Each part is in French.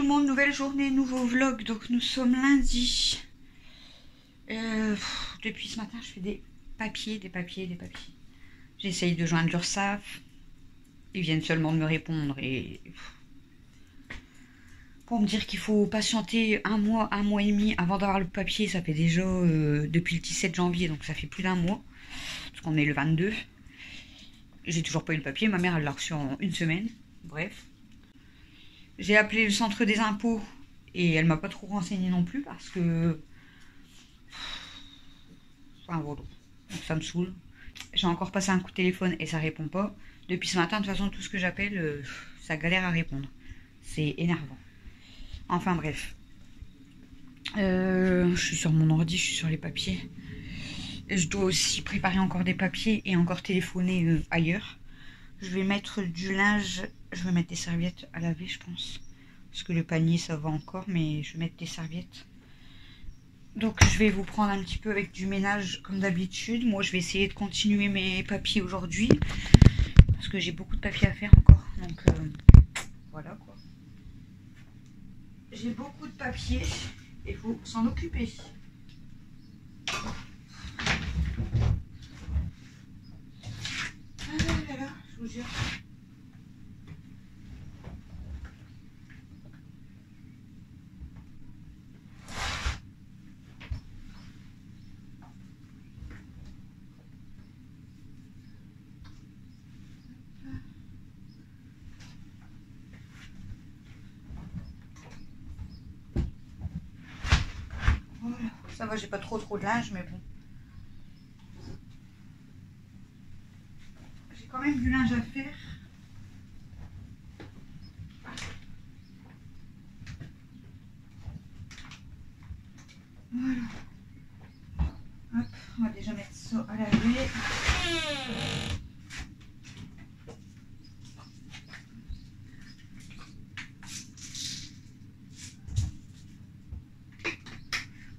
le monde, nouvelle journée, nouveau vlog. Donc nous sommes lundi. Depuis ce matin, je fais des papiers. J'essaye de joindre l'URSSAF. Ils viennent seulement de me répondre et pour me dire qu'il faut patienter un mois et demi avant d'avoir le papier. Ça fait déjà depuis le 17 janvier, donc ça fait plus d'un mois. Parce qu'on est le 22. J'ai toujours pas eu le papier. Ma mère, elle l'a reçu en une semaine. Bref. J'ai appelé le centre des impôts et elle m'a pas trop renseigné non plus parce que... Enfin, voilà. Donc ça me saoule. J'ai encore passé un coup de téléphone et ça répond pas. Depuis ce matin, de toute façon, tout ce que j'appelle, ça galère à répondre. C'est énervant. Enfin bref. Je suis sur mon ordi, je suis sur les papiers. Je dois aussi préparer encore des papiers et encore téléphoner ailleurs. Je vais mettre du linge, je vais mettre des serviettes à laver, je pense. Parce que le panier, ça va encore, mais je vais mettre des serviettes. Donc, je vais vous prendre un petit peu avec du ménage, comme d'habitude. Moi, je vais essayer de continuer mes papiers aujourd'hui. Parce que j'ai beaucoup de papiers à faire encore. Donc, voilà, quoi. J'ai beaucoup de papiers. Et il faut s'en occuper. Ah là là, je vous jure. Voilà. Ça va, j'ai pas trop de linge, mais bon. J'ai quand même du linge à faire. Voilà. Hop, on va déjà mettre ça à laver.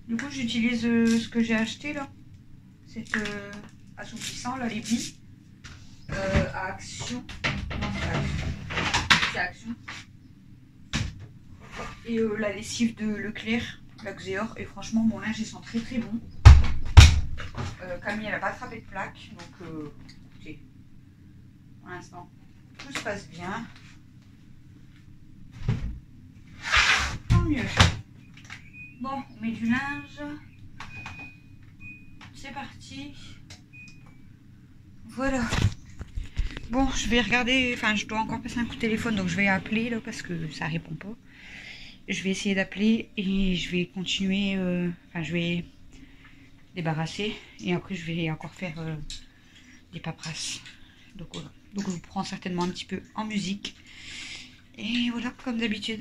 Du coup, j'utilise ce que j'ai acheté là. C'est assouplissant, là, les billes. À Action. Non, c'est Action. Et la lessive de Leclerc, la Xeor. Et franchement, mon linge, il sent très très bon. Camille, elle n'a pas attrapé de plaque. Donc, écoutez, pour l'instant, tout se passe bien. Tant mieux. Bon, on met du linge. C'est parti. Voilà. Bon, je vais regarder. Enfin, je dois encore passer un coup de téléphone. Donc, je vais appeler là parce que ça répond pas. Je vais essayer d'appeler et je vais continuer. Enfin, je vais débarrasser. Et après, je vais encore faire des paperasses. Donc, voilà. Donc, je vous prends certainement un petit peu en musique. Et voilà, comme d'habitude.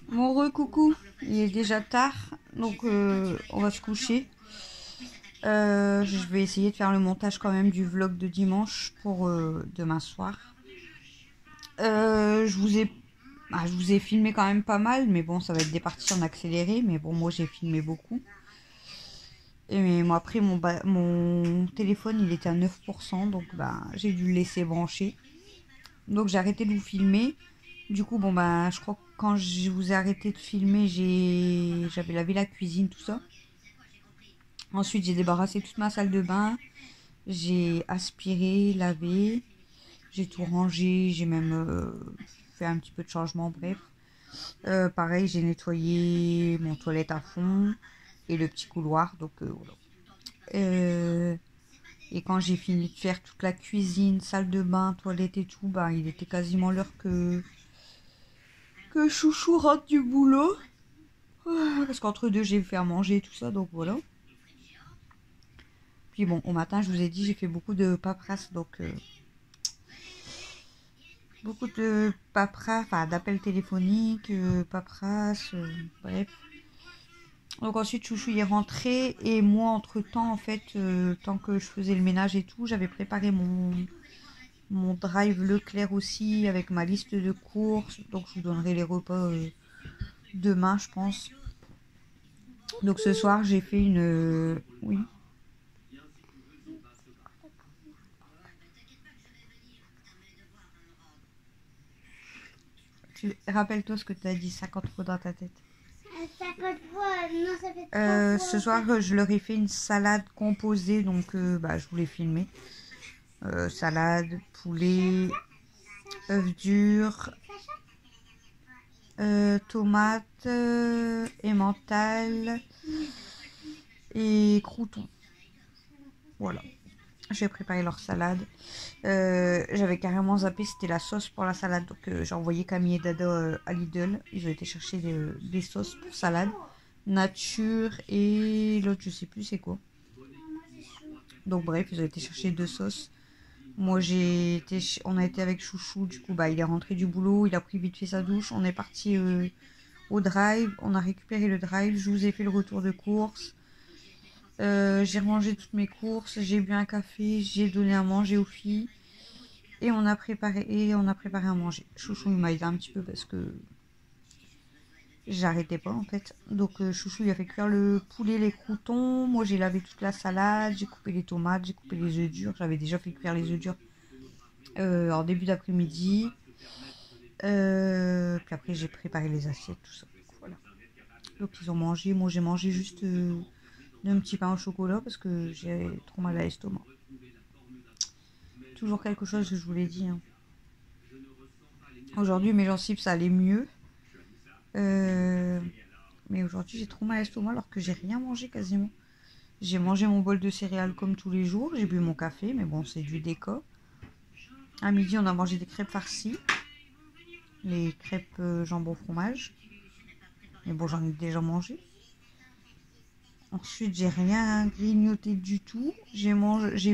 Mon coucou, il est déjà tard, donc on va se coucher. Je vais essayer de faire le montage quand même du vlog de dimanche pour demain soir. Je vous ai filmé quand même pas mal, mais bon, ça va être des parties en accéléré. Mais bon, moi j'ai filmé beaucoup. Et moi après, mon téléphone il était à 9%, donc j'ai dû le laisser brancher. Donc j'ai arrêté de vous filmer. Du coup, je crois que quand je vous ai arrêté de filmer, j'avais lavé la cuisine, tout ça. Ensuite, j'ai débarrassé toute ma salle de bain. J'ai aspiré, lavé. J'ai tout rangé. J'ai même fait un petit peu de changement, bref. Pareil, j'ai nettoyé mon toilette à fond et le petit couloir. Donc, voilà. Et quand j'ai fini de faire toute la cuisine, salle de bain, toilette et tout, il était quasiment l'heure que Chouchou rentre du boulot. Parce qu'entre deux, j'ai fait à manger et tout ça, donc voilà. Puis bon, au matin, je vous ai dit, j'ai fait beaucoup de paperasse, donc beaucoup de paperasse, enfin d'appels téléphoniques, paperasse, bref. Donc ensuite, Chouchou y est rentré et moi, entre-temps, en fait, tant que je faisais le ménage et tout, j'avais préparé mon drive Leclerc aussi avec ma liste de courses. Donc je vous donnerai les repas demain, je pense. Donc ce soir, j'ai fait une... oui. Rappelle-toi ce que tu as dit 50 fois dans ta tête. 50 fois, non, ça fait 3 fois. Ce soir, je leur ai fait une salade composée, donc je voulais filmer. Salade, poulet, œufs durs, tomates, emmental et croûtons. Voilà. J'ai préparé leur salade. J'avais carrément zappé, c'était la sauce pour la salade. Donc j'ai envoyé Camille et Dada à Lidl. Ils ont été chercher des sauces pour salade. Nature et l'autre, je sais plus c'est quoi. Donc bref, ils ont été chercher 2 sauces. Moi on a été avec Chouchou, du coup il est rentré du boulot, il a pris vite fait sa douche. On est parti au drive, on a récupéré le drive. Je vous ai fait le retour de course. J'ai rangé toutes mes courses, j'ai bu un café, j'ai donné à manger aux filles et on a préparé à manger. Chouchou il m'a aidé un petit peu parce que j'arrêtais pas en fait. Donc Chouchou il a fait cuire le poulet, les croûtons. Moi j'ai lavé toute la salade, j'ai coupé les tomates, j'ai coupé les œufs durs. J'avais déjà fait cuire les œufs durs en début d'après-midi. Puis après j'ai préparé les assiettes, tout ça. Voilà. Donc ils ont mangé. Moi j'ai mangé juste d'un petit pain au chocolat parce que j'ai trop mal à l'estomac. Toujours quelque chose que je vous l'ai dit. Hein. Aujourd'hui mes gencives ça allait mieux. Mais aujourd'hui j'ai trop mal à l'estomac alors que j'ai rien mangé quasiment. J'ai mangé mon bol de céréales comme tous les jours. J'ai bu mon café, mais bon c'est du déco. À midi on a mangé des crêpes farcies. Les crêpes jambon fromage. Mais bon j'en ai déjà mangé. Ensuite, j'ai rien grignoté du tout. J'ai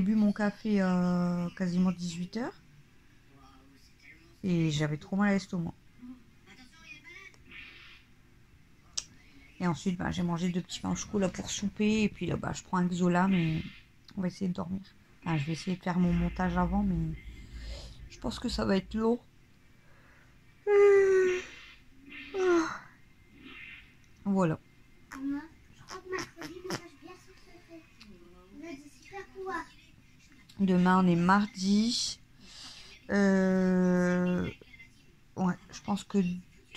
bu mon café à quasiment 18h. Et j'avais trop mal à l'estomac. Et ensuite, j'ai mangé 2 petits pains au chocolat pour souper. Et puis là, je prends un Xola, mais on va essayer de dormir. Enfin, je vais essayer de faire mon montage avant, mais je pense que ça va être long. Voilà. Demain, on est mardi. Ouais, je pense que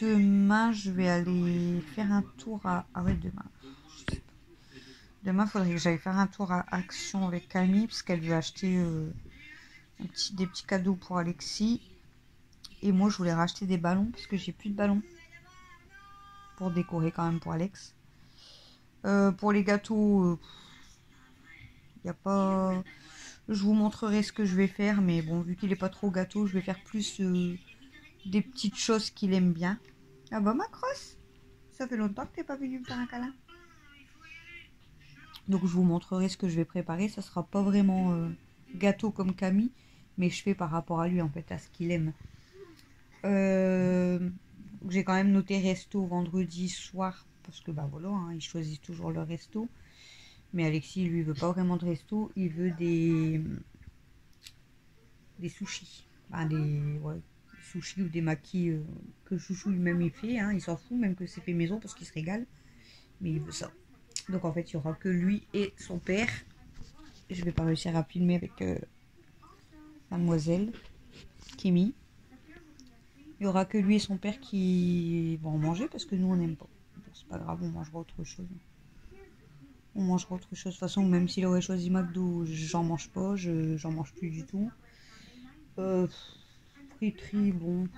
demain, je vais aller faire un tour à... Ah ouais, demain. Demain, il faudrait que j'aille faire un tour à Action avec Camille, parce qu'elle veut acheter des petits cadeaux pour Alexis. Et moi, je voulais racheter des ballons, parce que j'ai plus de ballons. Pour décorer quand même pour Alex. Pour les gâteaux, il n'y a pas... Je vous montrerai ce que je vais faire, mais bon, vu qu'il n'est pas trop gâteau, je vais faire plus des petites choses qu'il aime bien. Ah bah ma crosse, ça fait longtemps que t'es pas venu me faire un câlin. Donc je vous montrerai ce que je vais préparer. Ça sera pas vraiment gâteau comme Camille, mais je fais par rapport à lui en fait, à ce qu'il aime. j'ai quand même noté resto vendredi soir, parce que bah voilà, hein, ils choisissent toujours leur resto. Mais Alexis, lui, il veut pas vraiment de resto, il veut des sushis. Enfin, ouais, des sushis ou des makis que Chouchou lui-même il fait, hein, il s'en fout, même que c'est fait maison parce qu'il se régale. Mais il veut ça. Donc en fait, il y aura que lui et son père. Je vais pas réussir à filmer avec mademoiselle Kimi. Il y aura que lui et son père qui vont en manger parce que nous on n'aime pas. Bon, c'est pas grave, on mangera autre chose. On mangera autre chose. De toute façon, même s'il aurait choisi McDo, j'en mange pas, j'en mange plus du tout. Friterie, bon.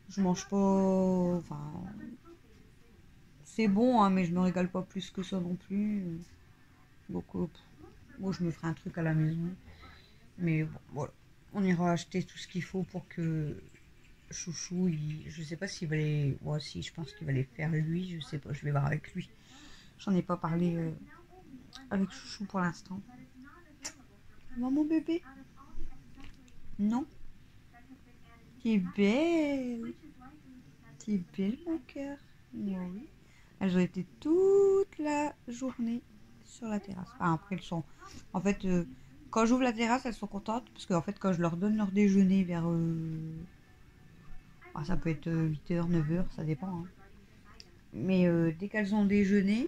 Je mange pas. Enfin. C'est bon, hein, mais je me régale pas plus que ça non plus. Donc, bon, je me ferai un truc à la maison. Mais bon, voilà. On ira acheter tout ce qu'il faut pour que Chouchou, je sais pas s'il va les. Ouais, si, je pense qu'il va les faire lui. Je sais pas, je vais voir avec lui. J'en ai pas parlé avec Chouchou pour l'instant. Mon bébé. Non. T'es belle. T'es belle, mon cœur. Oui. Elles ont été toute la journée sur la terrasse. Enfin, après, elles sont. En fait, quand j'ouvre la terrasse, elles sont contentes. Parce qu'en fait, quand je leur donne leur déjeuner vers. Ça peut être 8h, 9h, ça dépend. Hein. Mais dès qu'elles ont déjeuné,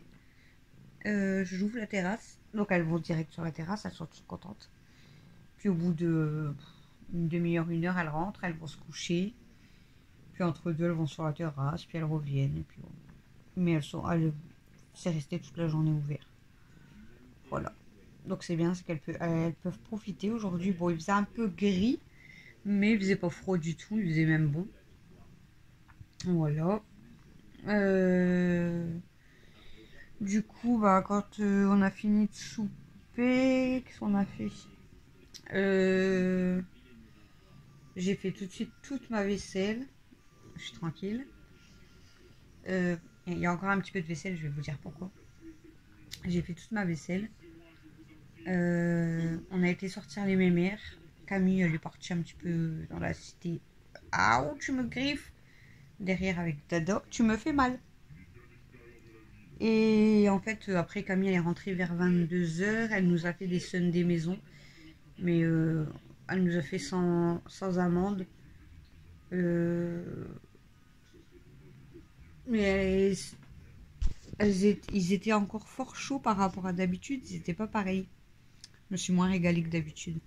j'ouvre la terrasse. Donc, elles vont direct sur la terrasse, elles sont toutes contentes. Puis, au bout de une demi-heure, 1 heure, elles rentrent, elles vont se coucher. Puis, entre deux, elles vont sur la terrasse, puis elles reviennent. Et puis, mais c'est resté toute la journée ouvert. Voilà. Donc c'est bien, c'est elles peuvent profiter. Aujourd'hui, bon, il faisait un peu gris, mais il faisait pas froid du tout, il faisait même bon. Voilà. Du coup, bah, quand on a fini de souper, qu'est-ce qu'on a fait? J'ai fait tout de suite toute ma vaisselle. Je suis tranquille. Il y a encore un petit peu de vaisselle, je vais vous dire pourquoi. J'ai fait toute ma vaisselle. On a été sortir les mémères. Camille, elle est partie un petit peu dans la cité. Ah, oh, tu me griffes derrière avec Dada. Tu me fais mal. Et en fait, après, Camille, elle est rentrée vers 22h. Elle nous a fait des sundaes maison. Mais elle nous a fait sans amande. Mais ils étaient encore fort chauds par rapport à d'habitude. Ils n'étaient pas pareils. Je me suis moins régalée que d'habitude.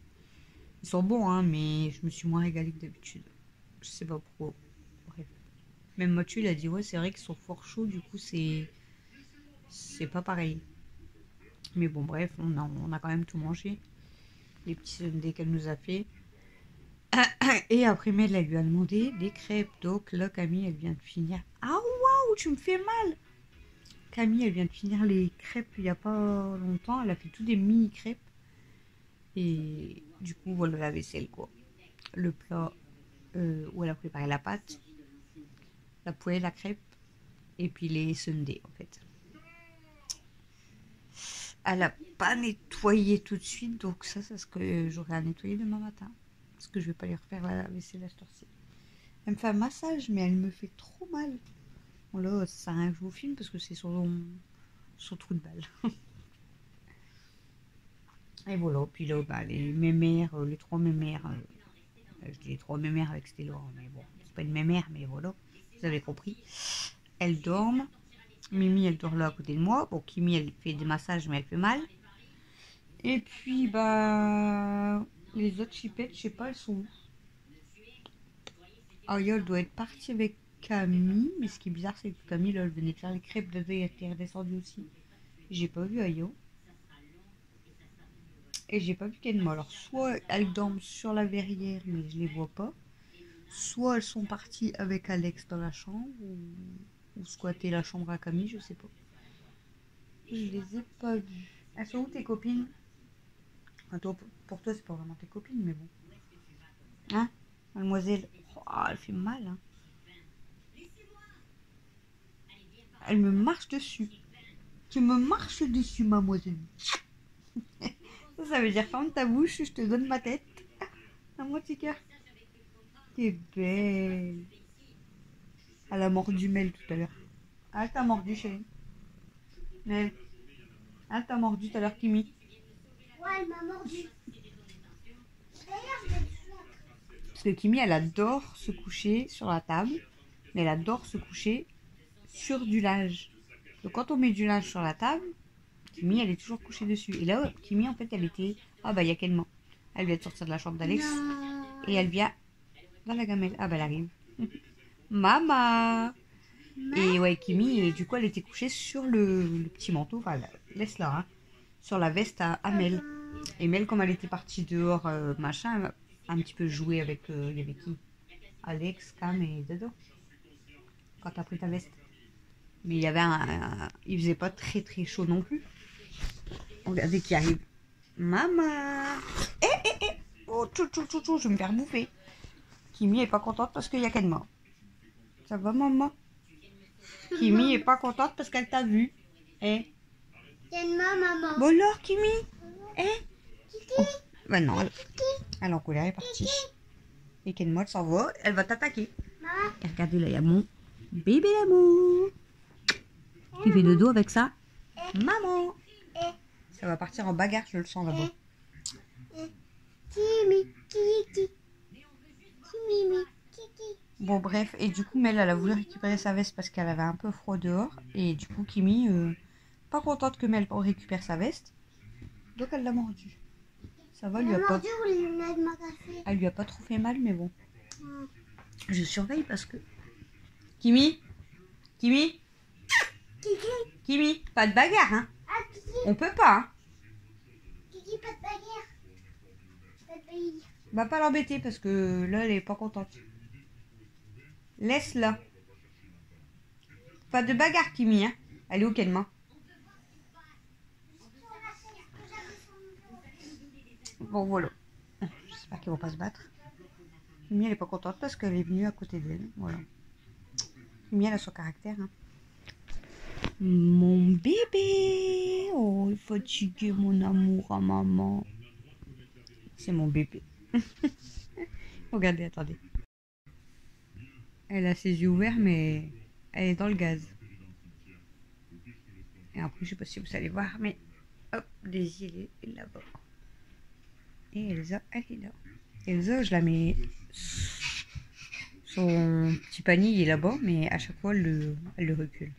Ils sont bons, hein, mais je me suis moins régalée que d'habitude. Je sais pas pourquoi. Bref. Même Mathieu, il a dit, ouais, c'est vrai qu'ils sont fort chauds, du coup, c'est pas pareil. Mais bon, bref, on a quand même tout mangé. Les petits sundaes qu'elle nous a fait. Et après, Mel, elle lui a demandé des crêpes. Donc là, Camille, elle vient de finir. Ah, waouh, tu me fais mal! Camille, elle vient de finir les crêpes il n'y a pas longtemps. Elle a fait tout des mini crêpes. Et du coup, voilà la vaisselle, quoi. Le plat où elle a préparé la pâte, la poêle, la crêpe, et puis les sundaes, en fait. Elle n'a pas nettoyé tout de suite, donc ça, c'est ce que j'aurai à nettoyer demain matin. Parce que je vais pas lui refaire la vaisselle à cette heure-ci. Elle me fait un massage, mais elle me fait trop mal. Bon là, ça sert à rien que je vous filme parce que c'est son trou de balle. Et voilà, puis là, bah, les mémères, les 3 mémères, je dis les 3 mémères avec Stella, mais bon, c'est pas une mémère, mais voilà, vous avez compris. Elles dorment. Mimi, elle dort là à côté de moi. Bon, Kimi, elle fait des massages, mais elle fait mal. Et puis, bah, les autres chipettes, je sais pas, elles sont où? Aria, elle doit être partie avec Camille, mais ce qui est bizarre, c'est que Camille, là, elle venait de faire les crêpes de veille, elle était redescendue aussi. J'ai pas vu Ayo. Et j'ai pas vu Kenmo. Alors, soit elles dorment sur la verrière, mais je les vois pas. Soit elles sont parties avec Alex dans la chambre, ou squatter la chambre à Camille, je sais pas. Je les ai pas vues. Elles sont où tes copines? Enfin, toi, pour toi, c'est pas vraiment tes copines, mais bon. Hein, mademoiselle? Oh, elle fait mal, hein. Elle me marche dessus. Tu me marches dessus, mademoiselle. Ça veut dire ferme ta bouche, je te donne ma tête. À moi, petit cœur. T'es belle. Elle a mordu Mel tout à l'heure. Elle t'a mordu, chérie. Mel. Elle t'a mordu tout à l'heure, Kimi. Ouais, elle m'a mordu. D'ailleurs, je vais te faire. Parce que Kimi, elle adore se coucher sur la table. Mais elle adore se coucher sur du linge. Donc quand on met du linge sur la table, Kimi, elle est toujours couchée dessus. Et là, Kimi, en fait, elle était... Ah bah, il y a Kenma. Elle vient de sortir de la chambre d'Alex. Non. Et elle vient dans la gamelle. Ah bah, elle arrive. Maman. Et ouais, Kimi, et du coup, elle était couchée sur le petit manteau. Enfin, laisse-la, hein. Sur la veste à Mel. Et Mel, comme elle était partie dehors, machin, elle a un petit peu joué avec... il y avait qui? Alex, Cam et Dodo. Quand t'as pris ta veste. Mais il y avait il faisait pas très très chaud non plus. Regardez qui arrive. Maman. Oh, tchou, tchou, tchou, tchou, je vais me faire bouffer. Kimi est pas contente parce qu'il y a Kenma. Ça va, maman? Kimi est pas contente parce qu'elle t'a vu. Eh? Tiens-moi, maman. Bon alors, Kimi? Eh? Kiki. Oh. Bah non, elle est en colère, elle est partie. Et Kenma, elle s'en va, elle va t'attaquer. Maman. Et regardez, là, il y a mon bébé d'amour. Qui fait dodo avec ça. Maman. Ça va partir en bagarre, je le sens là-bas. Kimi. Kiki. Kimi. Kiki. Bon bref, et du coup Mel elle a voulu récupérer sa veste parce qu'elle avait un peu froid dehors. Et du coup Kimi, pas contente que Mel récupère sa veste. Donc elle l'a mordu. Ça va, elle lui a pas... Elle lui a pas trop fait mal, mais bon. Je surveille parce que... Kimi, Kimi, Kimi, pas de bagarre, hein. Ah, Kiki. On peut pas, hein. Kiki, pas de bagarre. Pas de bagarre. Va pas l'embêter parce que là elle est pas contente. Laisse-la. Pas de bagarre, Kimi, hein. Elle est où, Kenma? Bon, voilà. J'espère qu'ils vont pas se battre. Kimi, elle est pas contente parce qu'elle est venue à côté d'elle. Voilà. Kimi, elle a son caractère, hein. Mon bébé. Oh, il est fatigué, mon amour à maman. C'est mon bébé. Regardez, attendez. Elle a ses yeux ouverts, mais elle est dans le gaz. Et après, je sais pas si vous allez voir, mais hop, Daisy, elle est là-bas. Et Elsa, elle est là. Elsa, je la mets... Son petit panier, il est là-bas, mais à chaque fois, elle le recule.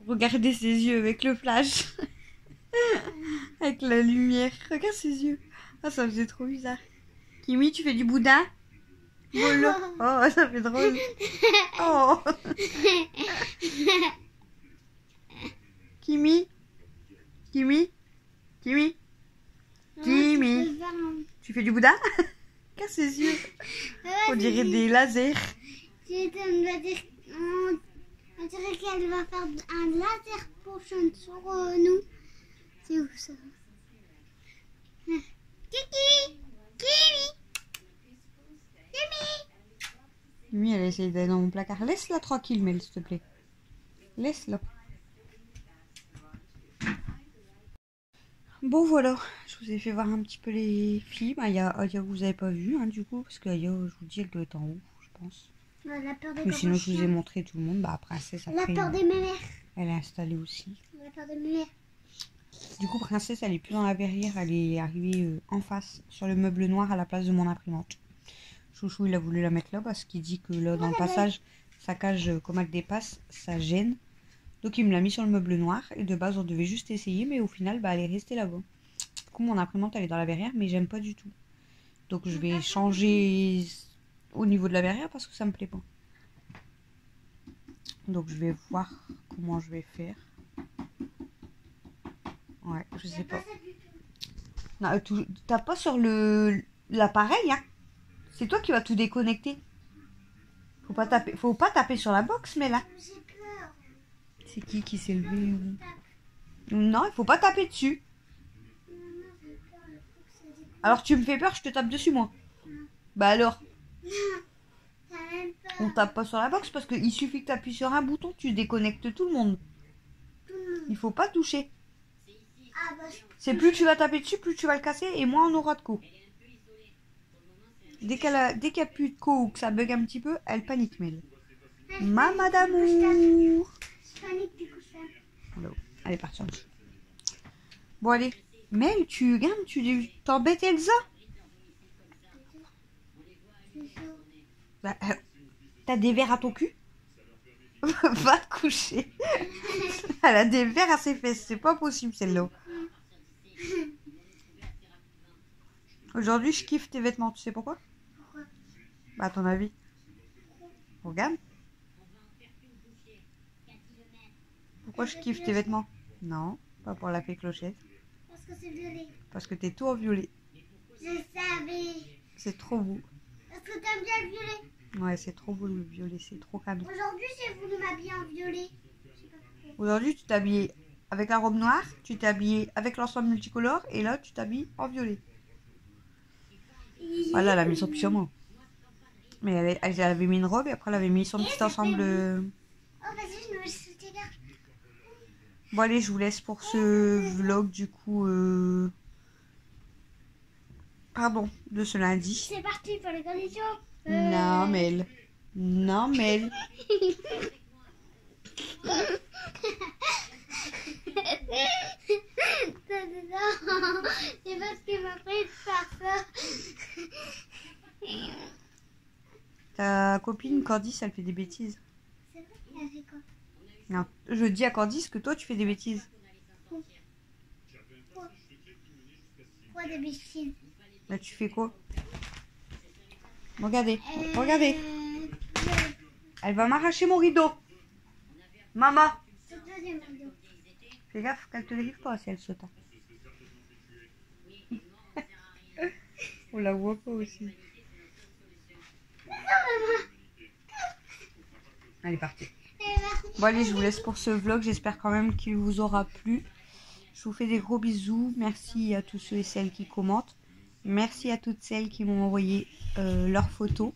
Regardez ses yeux avec le flash. Avec la lumière. Regarde ses yeux. Ah, ça faisait trop bizarre. Kimi, tu fais du boudin? Voilà. Oh, ça fait drôle. Oh. Kimi, Kimi, Kimi, Kimi. Tu fais du boudin? Regarde ses yeux. On dirait des lasers. On dirait qu'elle va faire un laser potion sur nous. C'est où ça? Kiki! Kimi! Kimi! Kimi, elle a essayé d'aller dans mon placard. Laisse-la tranquille, Mel, s'il te plaît. Laisse-la. Bon, voilà. Je vous ai fait voir un petit peu les films. Aya, vous n'avez pas vu, hein, du coup. Parce qu'Aya, je vous dis, elle doit être en haut, je pense. La peur des Mais sinon, je vous ai montré tout le monde. Bah, Princesse, La après, peur des mémères. elle est installée aussi. La peur des mémères. Du coup, Princesse, elle est plus dans la verrière. Elle est arrivée en face, sur le meuble noir, à la place de mon imprimante. Chouchou, il a voulu la mettre là parce qu'il dit que là, dans le passage, sa cage, comme elle dépasse, ça gêne. Donc, il me l'a mis sur le meuble noir. Et de base, on devait juste essayer. Mais au final, bah, elle est restée là-bas. Du coup, mon imprimante, elle est dans la verrière. Mais j'aime pas du tout. Donc, je vais changer au niveau de la verrière parce que ça me plaît pas. Donc, je vais voir comment je vais faire. Ouais, je sais pas. Non, t'as pas sur l'appareil, hein. C'est toi qui vas tout déconnecter. Faut pas taper sur la box, mais là. J'ai peur. C'est qui s'est levé? Non, il faut pas taper dessus. Alors tu me fais peur, je te tape dessus, moi. Bah alors, on tape pas sur la box parce qu'il suffit que tu appuies sur un bouton, tu déconnectes tout le monde. Il faut pas toucher. Ah bah, C'est plus tu vas taper dessus, plus tu vas le casser et moins on aura de coups. Dès qu'il n'y a plus de coups ou que ça bug un petit peu, elle panique, Mel. Maman d'amour. Je panique du couche. Alors, elle est partie en dessous. Bon, allez. Mel, tu regardes, tu t'embêtes Elsa. Bah, t'as des verres à ton cul? Va te coucher. Elle a des verres à ses fesses. C'est pas possible celle-là. Aujourd'hui, je kiffe tes vêtements. Tu sais pourquoi? Pourquoi? Bah, à ton avis. Regarde. Pourquoi je kiffe tes vêtements? Non, pas pour la fée Clochette. Parce que c'est violet. Parce que t'es tout en violet. Je savais. C'est trop beau. Parce que t'aimes bien le violet. Ouais, c'est trop beau le violet. C'est trop canon. Aujourd'hui, j'ai voulu m'habiller en violet. Je sais pas pourquoi. Aujourd'hui, tu t'es habillé avec la robe noire. Tu t'es habillé avec l'ensemble multicolore. Et là, tu t'habilles en violet. Voilà, elle a mis son pyjama. Mais elle avait mis une robe et après elle avait mis son petit ensemble. Oh, vas-y, je me mets sous tes gars. Bon, allez, je vous laisse pour ce vlog du coup. Pardon, de ce lundi. C'est parti pour les conditions. Non, Mel. Non, Mel. Non, c'est parce qu'il m'a pris de faire ça. Ta copine Candice, elle fait des bêtises. C'est vrai qu'il a fait quoi? Non, je dis à Candice que toi tu fais des bêtises. Quoi des bêtises? Là, tu fais quoi? Regardez, regardez. Elle va m'arracher mon rideau. Maman. C'est le deuxième rideau. Fais gaffe qu'elle te dérive pas si elle saute. On la voit pas aussi. Elle est partie. Bon allez, je vous laisse pour ce vlog. J'espère quand même qu'il vous aura plu. Je vous fais des gros bisous. Merci à tous ceux et celles qui commentent. Merci à toutes celles qui m'ont envoyé leurs photos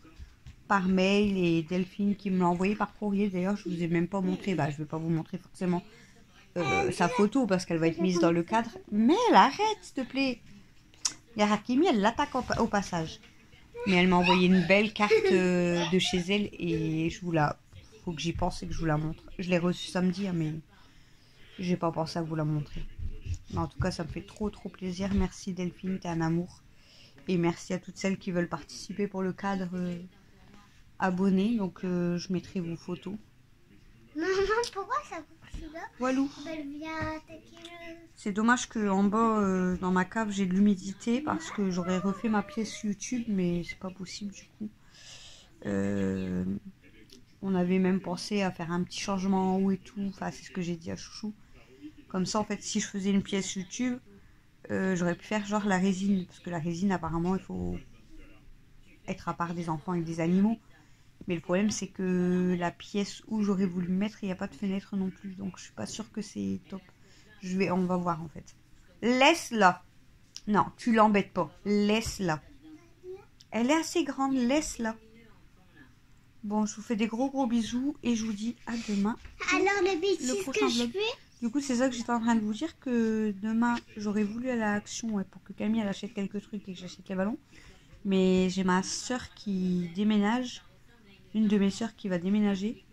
par mail et Delphine qui me l'a envoyé par courrier. D'ailleurs, je vous ai même pas montré. Bah, je vais pas vous montrer forcément sa photo parce qu'elle va être mise dans le cadre. Mais elle arrête, s'il te plaît. Il y a Rakimi, elle l'attaque au passage. Mais elle m'a envoyé une belle carte de chez elle et je vous la... Faut que j'y pense et que je vous la montre. Je l'ai reçue samedi, hein, mais j'ai pas pensé à vous la montrer. Mais en tout cas, ça me fait trop plaisir. Merci Delphine, t'es un amour. Et merci à toutes celles qui veulent participer pour le cadre abonné. Donc je mettrai vos photos. Maman, pourquoi ça coupe là? Walou. Elle vient attaquer le... C'est dommage que en bas, dans ma cave, j'ai de l'humidité parce que j'aurais refait ma pièce YouTube, mais c'est pas possible du coup. On avait même pensé à faire un petit changement en haut et tout. Enfin, c'est ce que j'ai dit à Chouchou. Comme ça, en fait, si je faisais une pièce YouTube, j'aurais pu faire genre la résine. Parce que la résine, apparemment, il faut être à part des enfants et des animaux. Mais le problème, c'est que la pièce où j'aurais voulu me mettre, il n'y a pas de fenêtre non plus. Donc, je suis pas sûre que c'est top. On va voir, en fait. Laisse-la. Non, tu l'embêtes pas. Laisse-la. Elle est assez grande. Laisse-la. Bon, je vous fais des gros bisous. Et je vous dis à demain. Alors, le bêtise Le prochain que je vlog. fais... Du coup, c'est ça que j'étais en train de vous dire, que demain, j'aurais voulu aller à l'action pour que Camille elle achète quelques trucs et que j'achète les ballons. Mais j'ai ma soeur qui déménage, une de mes soeurs qui va déménager.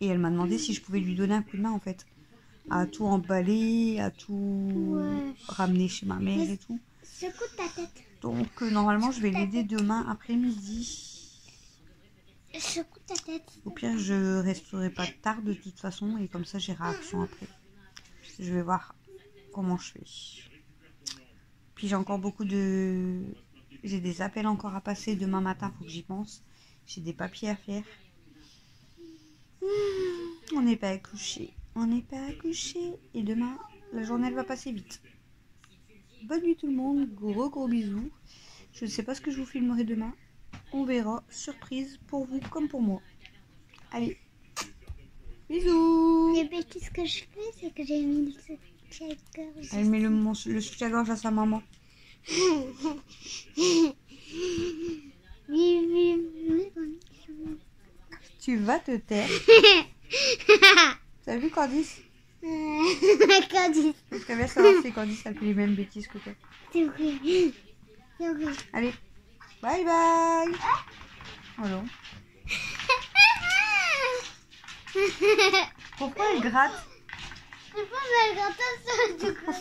Et elle m'a demandé si je pouvais lui donner un coup de main en fait. À tout emballer, à tout ramener chez ma mère et tout. Secoue ta tête. Donc normalement, je vais l'aider demain après-midi. Secoue ta tête. Au pire, je resterai pas tard de toute façon et comme ça, j'irai à action après. Je vais voir comment je fais. Puis j'ai encore beaucoup de... J'ai des appels encore à passer demain matin, faut que j'y pense. J'ai des papiers à faire. On n'est pas accouché. On n'est pas accouché. Et demain, la journée, elle va passer vite. Bonne nuit tout le monde. Gros bisous. Je ne sais pas ce que je vous filmerai demain. On verra. Surprise pour vous comme pour moi. Allez. Bisous. Les bêtises que je fais, c'est que j'ai mis le soutien-gorge. Elle met le soutien-gorge à sa maman. Tu vas te taire. T'as vu Candice? Candice. Je voudrais bien savoir si Candice elle fait les mêmes bêtises que toi. C'est vrai. C'est vrai. Allez. Bye bye. Alors. Pourquoi elle gratte? Je sais pas, mais elle gratte ça du coup.